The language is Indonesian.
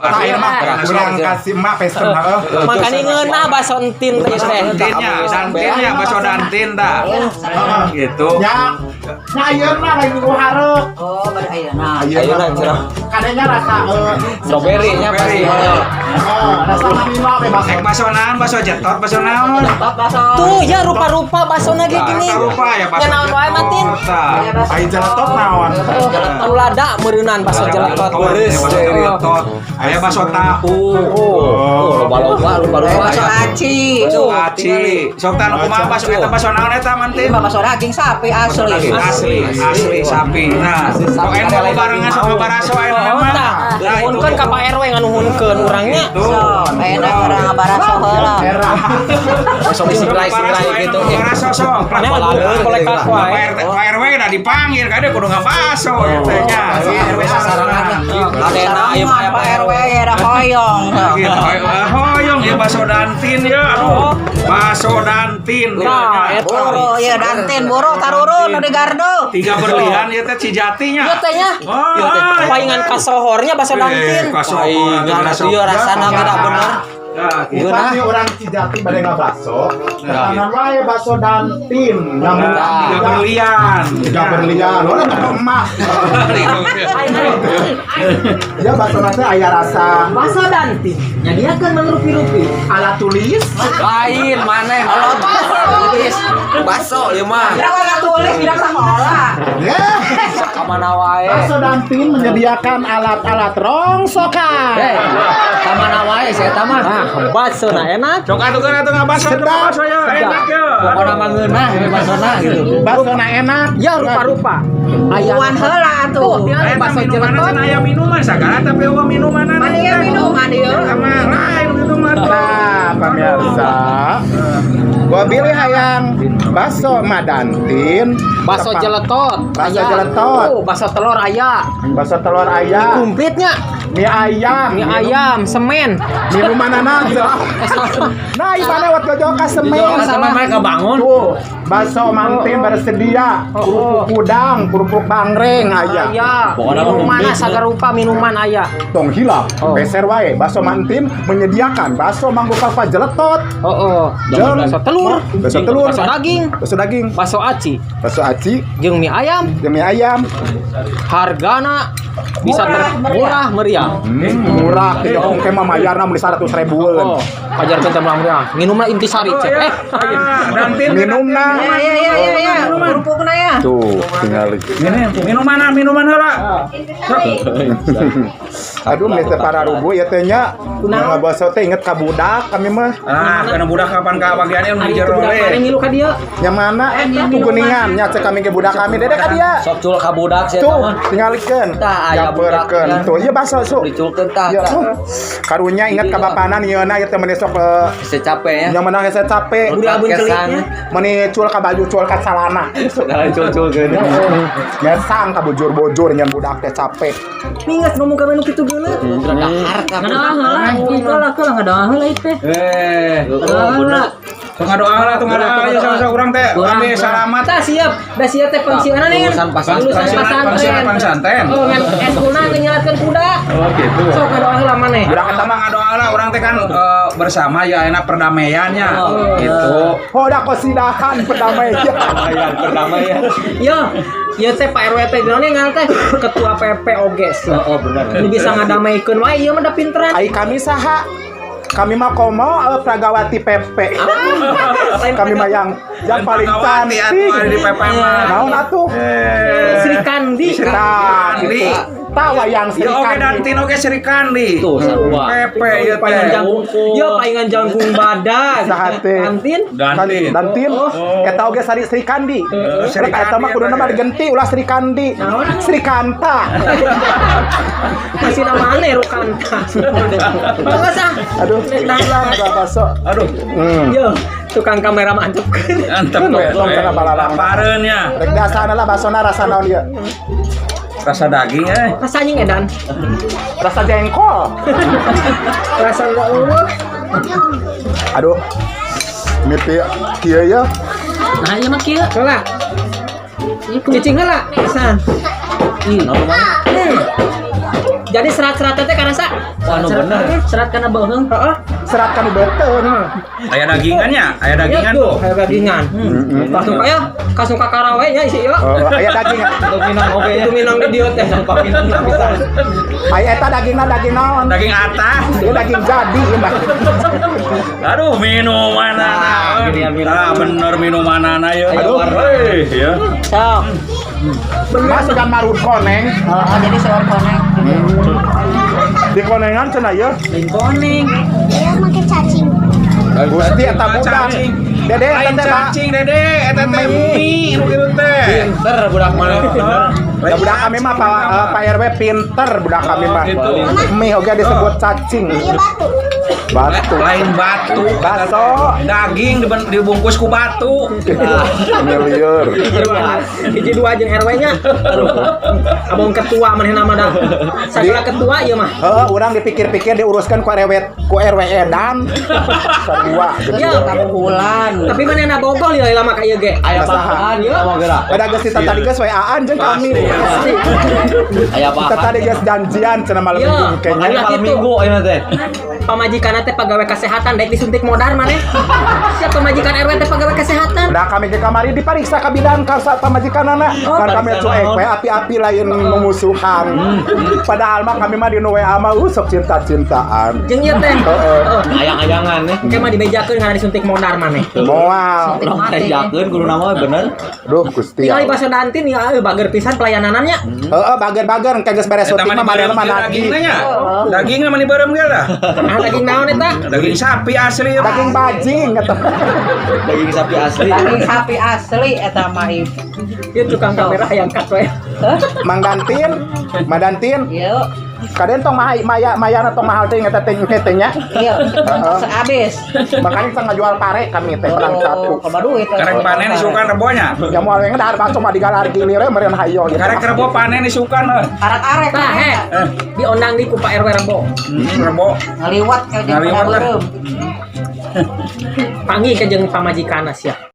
Urang kasih mak pesen Makanya ngeunah baso entin teh. Dantinnya baso dantin dah. Gitu. Ya. Nya ayeuna lagi nu hareup. Oh, bari ayeuna. Ayeuna cenah. Kadenya rasa Strawberry nya pasti. Rasa vanila bebas. Baso naon, baso jetot, baso naon. Tuh ya rupa-rupa basona ge gini. Rupa ya baso. Ya naon wae matin. Ai jeletot naon? Anu lada meureunan baso jeletot Beres. Aya baso tahu. Loba-loba Baso aci. Aci. Sok tanu kumaha baso eta baso naon eta mantin? Baso daging sapi asli. Asli sapi. Nah, sok eno barengan sok baraso eno mah. Nah, nuhunkeun ka Pak RW nganuhunkeun urangnya. Enak orang ngabaraso heula. Sok disinglai-singlai gitu. Baraso sok. Kolek wae. Pak RW udah dipanggil kade kudu ngabaso teh nya. RW sasarangan. Adena aya Pak RW era hoyong. Hoyong ya baso dantin ya. Aduh. Baso dantin. Boro ya dantin boro tarurun di gardo. 3 berlian ya teh Cijatinya. Ieu teh nya. Paingan kasohornya baso dantin. Paingan ieu rasana geura bener. Pasti orang Cijati bade ngabaso. Kanan wae baso dantin yang 3 berlian. 3 berlian. Orang toko emas. Ya baso teh aya rasa Baso dantin. Nyadiakeun mangrupi-rupi. alat tulis. Lain maneh tulis. Baso ieu mah. Kira tulis tidak sekolah. Ya. Kamana wae. Baso dantin menyediakan alat-alat rongsokan. Kamana wae saya eta mah. Baso na enak. Sok atuh ngabaso baso ya enak ya. Pokona mah ngeunah basona gitu. Baso enak. Ya rupa-rupa. Wan heula atuh. Baso jeletot. Aya minuman sagala tapi eueuh minumanan. Mani ya minuman ieu. Sama lain gitu mah. Nah, pemirsa, gua pilih hayang baso madantin, Baso jeletot. baso Aya. jeletot, Baso telur aya. baso telur ayam, Kumplitnya. mie ayam, Mie ayam, semen. minuman aja. Nah, ibana wat gojoka semen. Sama mereka bangun. Tuh, baso mantin bersedia, kerupuk udang, kerupuk bangreng aya. Aya. Minuman sagarupa minuman aya. Tong hilap, beser wae, baso mantin menyediakan baso manggo kelapa jeletot, Oh. Baso telur. baso telur, Baso daging. baso daging, Baso aci. baso aci, Jeung mie ayam. mie ayam. Hargana bisa murah meriah. Murah, tidak mungkin mah mayarna beli 100.000-an. Pajarkeun teh murah. Minumna intisari cek. Dantin Minumna. Ya. Kerupukna ya. Tuh, tinggal minuman heula. aduh, Mister para rubu ya teh nya. Ngabaso teh inget ka budak kami mah. Ah, kana budak kapan ka bagiannya nu di jero we. ngilu ka dieu. Yang mana? Tuh kuningan nya cek kami ke budak kami dedek ka dia. Sok cul ka budak sia Tuh, tingalikeun. Tah, aya Nyampeurkeun. budak. Tuh, ieu baso su. Diculkeun tah. Ya, karunya inget ka bapana nieuna ieu teh meni sok Bisa capek ya. yang menang hese capek. Udah abun celiknya. Meni cul ka baju, cul ka celana. Segala cul-culkeun. Nyesang ka bujur-bujur nyen budak teh capek. Ningas ngomong ka menu kitu geuleuh. Dahar ka. Ngadaheula, heula ngadaheula teh. Ngadaheula. Tong ngadoa lah, tong ngadoa ya sama urang teh. Kami selamat. Tah siap, dah siap teh pensiunan nih. Lulusan pesantren. Oh, ngan eskuna ngenyalakeun kuda. Oh gitu. Sok ngadoa heula maneh. Budak eta mah ngadoa lah, urang teh kan bersama ya enak perdamaiannya. Gitu. Oh, da kosidahan perdamaian. Perdamaian. Yo, ieu teh Pak RW teh naon ngal teh ketua PP oge sih. Oh, bener. Ini bisa ngadamaikeun wae ieu mah da pinteran. Ai kami saha? Kami mah komo Pragawati PP. Kami mah yang paling cantik. Di PP mah. Naon atuh? Sri Kandi. Nah, gitu. Tawa yang Ya oke Kandi. dantin oke Sri Kandi. Tuh sarua. PP ya Paingan teh. jangkung. Yo paingan jangkung badak. Saha teh? Kantin. Dantin. Eta oge Sari Sri Kandi. Sri Eta mah Kandi kuduna apa mah ya? digenti ulah Sri Kandi. Sri Kanta. Masih nama aneh Rukanta. Enggak sah. Aduh, hilang baso. Aduh, Yo, tukang kamera mantep. antep We, tong kana balalang. Pareunnya. Rek dasana lah basona rasa naon ieu? Rasa daging Rasa anjing edan. Rasa jengkol. Rasa eueuh. Aduh. Mimpi kieu ya. Nah, ieu mah kieu. Heula. Cicing heula. Pisan. Jadi serat-serat teh karena sa. Anu bener. Serat karena beuheung. Heeh. Serat kami beteun. Aya dagingannya, aya dagingan tuh. Kayak dagingan. Langsung kaya kasung ka karawe nya isi yo. Aya daging. Untuk minang oge itu minang di dieu teh sampai minang bisa. Aya eta dagingna daging naon? Daging atah. Ieu daging jadi ieu mah. Aduh, minumanana. Bener minumanana ya. Aduh. Hei, ya. Sok. Mas kan marun koneng. Oh, jadi seor koneng. Di konengan cenah ieu. Lain koneng. Dia pakai cacing. Gusti eta budak. Dede Lain eta teh cacing dede, eta teh mie nu kitu teh. Pinter budak mana bener. Da budak kami mah Pak RW pinter budak kami mah. Mie oge disebut cacing. Dia batu. Batu. Lain batu, Baso. daging dibungkus ku batu. Miliar. Hiji dua jeung RW nya. Abang ketua maneh nama dah. Sagala ketua ieu mah. Heeh, urang dipikir-pikir diuruskan ku RW edan. Sarua Ya, gede. Bulan. tapi manehna bogol ya lama ka ieu ge. Aya Basahan, apaan ya sama gerak. Ada geus kita tadi geus WA-an jeung kami. Pasti. Aya Kita apaan? tadi geus janjian cenah malam Iya. minggu Makanya kayaknya. Iya. malam Gitu. minggu ayeuna teh. Pamajikan teh pegawai kesehatan daek disuntik modal maneh. Siap pamajikan RW teh pegawai kesehatan. Udah kami ke kamari diperiksa ka bidan ka pamajikanana. Oh, Kan kami periksa cuek naon? we api-api lain memusuhan. Padahal mah kami mah di WA mah sok cinta-cintaan. Jeung ieu teh. Heeh. Ayang-ayangan nih. Engke mah dibejakeun karena disuntik modal maneh. Moal. Urang teh jakeun kudu nama bener. Duh Gusti. Tinggal di Baso Dantin ya bager pisan pelayananannya. Heeh, bager-bager engke geus beres Eta syuting mah mah marena mah nagih. dagingna nya. Dagingna mah diberem ge lah. Ah daging naon eta? Daging sapi asli. Daging bajing eta. Daging sapi asli. Daging sapi asli eta mah ieu. Ieu tukang kamera yang cut we. Mang Dantin, Madantin, Ieu. kaden tong mayana tong mahal teh eta teh nya. Ieu. Seabis. Makanya kita ngajual pare kami teh perang satu. Koma duit. Karek panen isukan rebonya. Ya moal we ngedar baso mah digalar gini we meureun hayo. Karek rebo panen isukan Arek-arek. Tah he. Diondang di ku Pak RW Rebo. rebo. Ngaliwat ka jeung Ngaliwat lah. beureum. Panggil ke jeung pamajikanna sia.